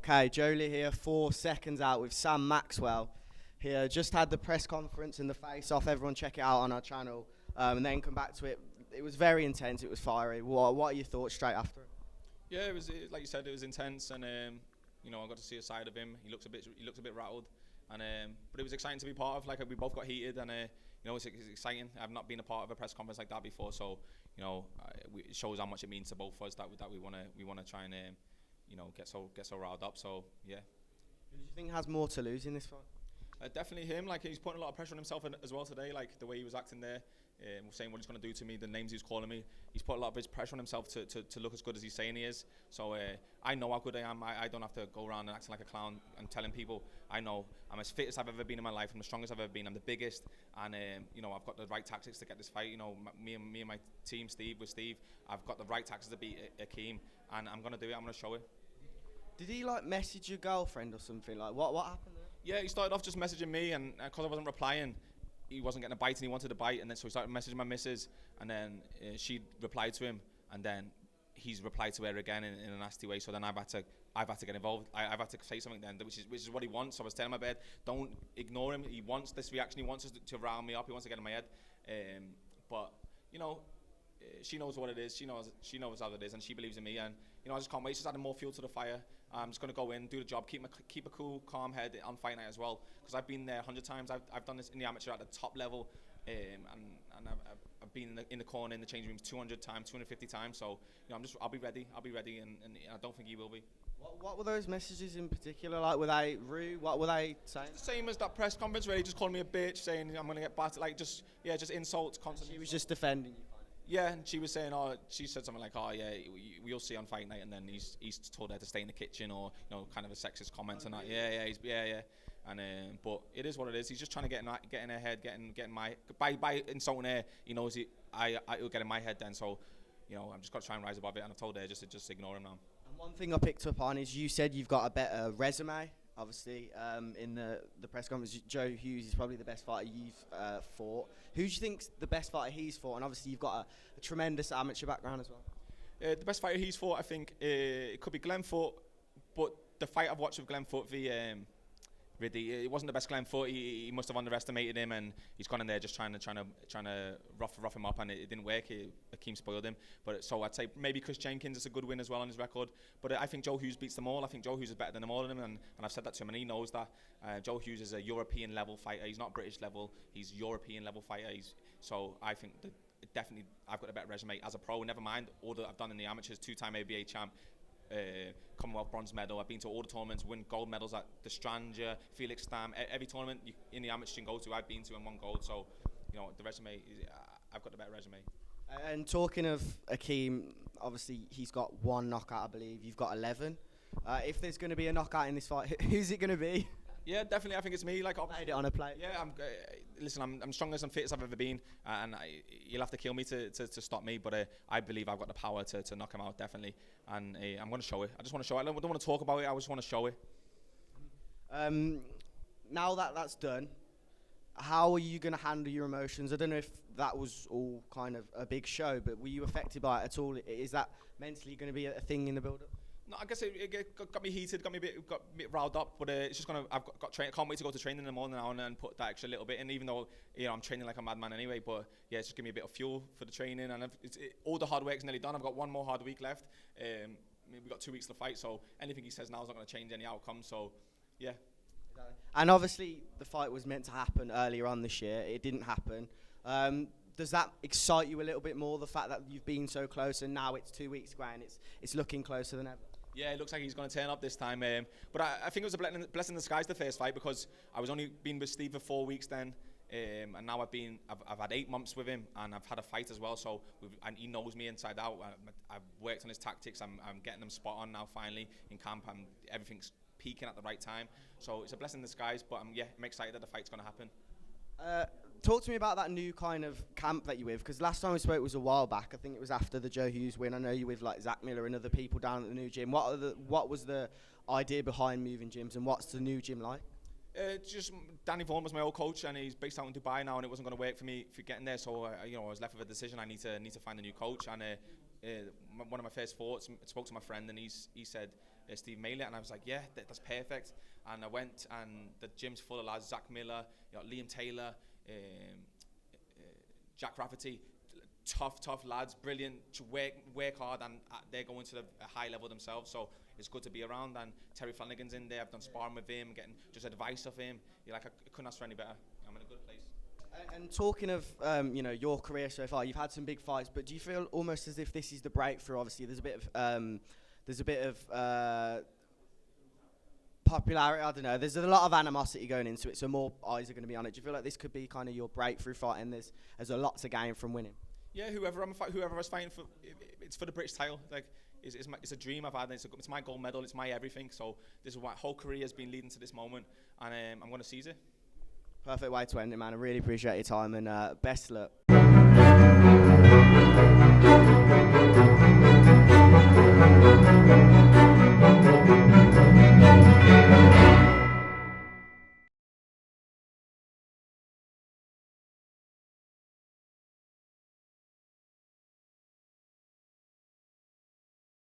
Okay, Joe Leigh here for Seconds Out with Sam Maxwell. He just had the press conference and the face-off. Everyone check it out on our channel, and then come back to it. It was very intense. It was fiery. What are your thoughts straight after it? Yeah, it was like you said. It was intense, and I got to see a side of him. He looks a bit rattled, and but it was exciting to be part of. Like we both got heated, and it's exciting. I've not been a part of a press conference like that before, so it shows how much it means to both of us that we want to try and get so riled up. So yeah. Who do you think has more to lose in this fight? Definitely him. Like he's putting a lot of pressure on himself as well today. Like the way he was acting there, saying what he's going to do to me, the names he was calling me. He's put a lot of his pressure on himself to look as good as he's saying he is. So I know how good I am. I don't have to go around and acting like a clown and telling people. I know I'm as fit as I've ever been in my life. I'm the strongest I've ever been. I'm the biggest, and I've got the right tactics to get this fight. Me and my team, Steve, I've got the right tactics to beat Akeem, and I'm going to do it. I'm going to show it. Did he message your girlfriend or something? What happened there? Yeah, he started off just messaging me, and because I wasn't replying, he wasn't getting a bite, and he wanted a bite, and then so he started messaging my missus, and then she replied to him, and then he's replied to her again in a nasty way. So then I've had to get involved. I've had to say something then, which is what he wants. So I was telling my bed, don't ignore him. He wants this reaction. He wants us to round me up. He wants to get in my head. But she knows what it is. She knows how it is, and she believes in me. And I just can't wait. Just adding more fuel to the fire. I'm just going to go in, do the job, keep a cool, calm head on fight night as well. Because I've been there 100 times. I've done this in the amateur at the top level, and I've been in the corner in the change rooms 200 times, 250 times. So I'll be ready. And I don't think he will be. What were those messages in particular like? Were they rude? What were they saying? It's the same as that press conference where he just called me a bitch, saying I'm going to get battered. Like just insults constantly. She was just defending you. Yeah, and she was saying, she said something like, we'll see on fight night, and then he's told her to stay in the kitchen, or kind of a sexist comments and that. Yeah. And but it is what it is. He's just trying to get in her head, getting my by insulting her. He knows it'll get in my head then. So, I'm just got to try and rise above it. And I've told her just ignore him now. And one thing I picked up on is you said you've got a better resume. Obviously, in the press conference, Joe Hughes is probably the best fighter you've fought. Who do you think's the best fighter he's fought? And obviously, you've got a tremendous amateur background as well. The best fighter he's fought, I think, it could be Glenn Foot, but the fight I've watched with Glenn Foot v Ridley, it wasn't the best Glenn Foot. He must have underestimated him, and he's gone in there just trying to rough him up, and it didn't work. Akeem spoiled him. But so I'd say maybe Chris Jenkins is a good win as well on his record. But I think Joe Hughes beats them all. I think Joe Hughes is better than them all of them, and I've said that to him, and he knows that. Joe Hughes is a European level fighter. He's not British level. He's European level fighter. So I think that definitely I've got a better resume as a pro. Never mind all that I've done in the amateurs, 2-time ABA champ. Commonwealth bronze medal. I've been to all the tournaments, win gold medals at the Stranger, Felix Stam, every tournament in the amateur you can go to, I've been to and won gold. So, the resume, I've got the better resume. And talking of Akeem, obviously he's got one knockout, I believe. You've got 11. If there's going to be a knockout in this fight, who's it going to be? Yeah, definitely. I think it's me. Like, laid it on a plate. Yeah, I'm strongest and fittest I've ever been, and you'll have to kill me to stop me. But I believe I've got the power to knock him out, definitely. And I'm going to show it. I just want to show it. I don't want to talk about it. I just want to show it. Now that's done, how are you going to handle your emotions? I don't know if that was all kind of a big show, but were you affected by it at all? Is that mentally going to be a thing in the build-up? No, I guess it got me heated, got me a bit riled up, but it's just I've got can't wait to go to training in the morning now and put that extra little bit in, even though I'm training like a madman anyway. But yeah, it's just give me a bit of fuel for the training, and all the hard work's nearly done. I've got one more hard week left. We've got 2 weeks to fight, so anything he says now is not going to change any outcome. So yeah. And obviously the fight was meant to happen earlier on this year. It didn't happen. Does that excite you a little bit more, the fact that you've been so close and now it's 2 weeks away and it's looking closer than ever? Yeah, it looks like he's going to turn up this time. But I think it was a blessing in disguise, the first fight, because I was only been with Steve for 4 weeks then. And now I've had 8 months with him, and I've had a fight as well. So and he knows me inside out. I've worked on his tactics. I'm getting them spot on now. Finally in camp, everything's peaking at the right time. So it's a blessing in disguise. But I'm excited that the fight's going to happen. Talk to me about that new kind of camp that you're with, because last time we spoke was a while back. I think it was after the Joe Hughes win. I know you're with like Zach Miller and other people down at the new gym. What was the idea behind moving gyms, and what's the new gym like? Just Danny Vaughan was my old coach, and he's based out in Dubai now, and it wasn't going to work for me for getting there. So I was left with a decision. I need to find a new coach, and one of my first thoughts, I spoke to my friend, and he said, Steve Maylett, and I was like, yeah, that's perfect. And I went, and the gym's full of lads, Zach Miller, Liam Taylor, Jack Rafferty, tough lads, brilliant, work hard, and they're going to a high level themselves, so it's good to be around. And Terry Flanagan's in there, I've done sparring with him, getting just advice off him. I couldn't ask for any better. I'm in a good place. And talking of your career so far, you've had some big fights, but do you feel almost as if this is the breakthrough? Obviously, there's a bit of popularity. I don't know. There's a lot of animosity going into it, so more eyes are going to be on it. Do you feel like this could be kind of your breakthrough fight, and there's a lot to gain from winning? Yeah, whoever I was fighting for, it's for the British title. Like, it's a dream I've had. And it's my gold medal. It's my everything. So this is what whole career has been leading to this moment, and I'm going to seize it. Perfect way to end it, man. I really appreciate your time, and best luck.